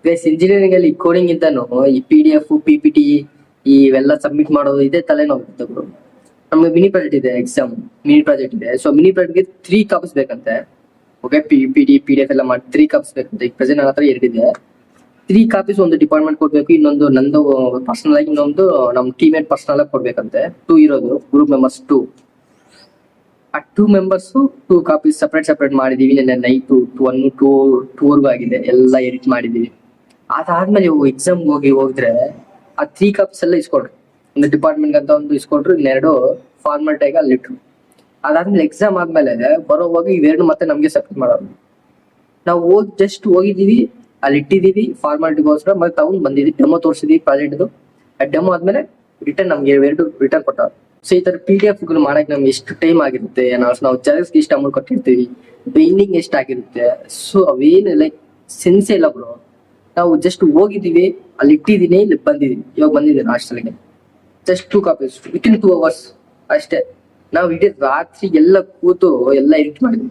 Guys engineering ಅಲ್ಲಿ coding ಇಂತಾನು ಈ PDF PPT ಇವೆಲ್ಲ ಸಬ್ಮಿಟ್ ಮಾಡೋದು ಇದೇ ತಲೆನೋವು ಬ್ರೋ. ನಮ್ಗೆ ಮಿನಿ ಪ್ರಾಜೆಕ್ಟ್ ಇದೆ, ಎಕ್ಸಾಮ್ ಮಿನಿ ಪ್ರಾಜೆಕ್ಟ್ ಇದೆ. ಸೊ ಮಿನಿ ಪ್ರಾಜೆಕ್ಟ್ಗೆ 3 ಕಾಪೀಸ್ ಬೇಕಂತೆ. ಓಕೆ, PPT PDF ಎಲ್ಲ ಮಾಡಿ 3 ಕಾಪೀಸ್ ಬೇಕಂತೆ. ಈಗ ಪ್ರೆಸೆಂಟ್ ನನ್ನ ಹತ್ರ 2 ಇದೆ. 3 ಕಾಪೀಸ್ ಒಂದು ಡಿಪಾರ್ಟ್ಮೆಂಟ್ ಕೊಡ್ಬೇಕು, ಇನ್ನೊಂದು ನಂದು ಪರ್ಸನಲ್ ಆಗಿ, ಇನ್ನೊಂದು ನಮ್ ಟೀಮೇಟ್ ಪರ್ಸನಲ್ ಆಗಿ ಕೊಡ್ಬೇಕಂತೆ. 2 ಇರೋದು ಗ್ರೂಪ್ ಮೆಂಬರ್ಸ್ 2. ಆ 2 ಮೆಂಬರ್ಸ್ 2 ಕಾಪೀಸ್ ಸಪರೇಟ್ ಮಾಡಿದೀವಿ. ನೆನ್ನೆ ನೈಟ್ 2 ಆಗಿದೆ, ಎಲ್ಲ ಎಡಿಟ್ ಮಾಡಿದೀವಿ. ಅದಾದ್ಮೇಲೆ ಎಕ್ಸಾಮ್ ಹೋಗಿದ್ರೆ ಆ 3 ಕಾಪೀಸ್ ಎಲ್ಲ ಇಸ್ಕೊಡ್ರಿ. ಒಂದು ಡಿಪಾರ್ಟ್ಮೆಂಟ್ ಅಂತ ಒಂದು ಇಸ್ಕೊಟ್ರು, ಇನ್ನೆರಡು ಫಾರ್ಮಾಲಿಟಿ ಆಗಿ ಅಲ್ಲಿಟ್ರು. ಅದಾದ್ಮೇಲೆ ಎಕ್ಸಾಮ್ ಆದ್ಮೇಲೆ ಬರೋವಾಗ ಇವೆರಡು ಮತ್ತೆ ನಮ್ಗೆ ಸಬ್ಮಿಟ್ ಮಾಡೋದು. ನಾವು ಜಸ್ಟ್ ಹೋಗಿದೀವಿ, ಅಲ್ಲಿ ಇಟ್ಟಿದೀವಿ ಫಾರ್ಮಾಲಿಟಿಗೋಸ್ಕರ, ಮತ್ತೆ ತಗೊಂಡ್ ಬಂದಿದೀವಿ, ಡೆಮೋ ತೋರಿಸಿದೀವಿ ಪ್ರಾಜೆಕ್ಟ್ದು. ಆ ಡೆಮೋ ಆದ್ಮೇಲೆ ನಮ್ಗೆ ಎರಡು ರಿಟರ್ನ್ ಕೊಟ್ಟವ್ರು. ಸೊ ಈ ತರ PDF ಮಾಡಕ್ ನಮ್ಗೆ ಎಷ್ಟು ಟೈಮ್ ಆಗಿರುತ್ತೆ, ನಾವು ಚಾರ್ಜ್ ಇಷ್ಟ ಅಮೌಂಟ್ ಕೊಟ್ಟಿರ್ತೀವಿ, ಬೈಂಡಿಂಗ್ ಎಷ್ಟು ಆಗಿರುತ್ತೆ. ಸೊ ಅವೇನು ಲೈಕ್ ಸೆನ್ಸೇ ಇಲ್ಲ ಬ್ರೋ. ನಾವು ಜಸ್ಟ್ ಹೋಗಿದೀವಿ, ಅಲ್ಲಿ ಇಟ್ಟಿದೀನಿ, ಇಲ್ಲಿ ಬಂದಿದೀನಿ, ಇವಾಗ ಬಂದಿದ್ದೀನಿ ಹಾಸ್ಟೆಲ್ಗೆ. ಜಸ್ಟ್ 2 ಕಾಪೀಸ್ ವಿತಿನ್ 2 hours ಅಷ್ಟೇ. ನಾವು ಇಡೀ ರಾತ್ರಿ ಎಲ್ಲ ಕೂತು ಎಲ್ಲ ಎಡಿಟ್ ಮಾಡಿದ್ವಿ.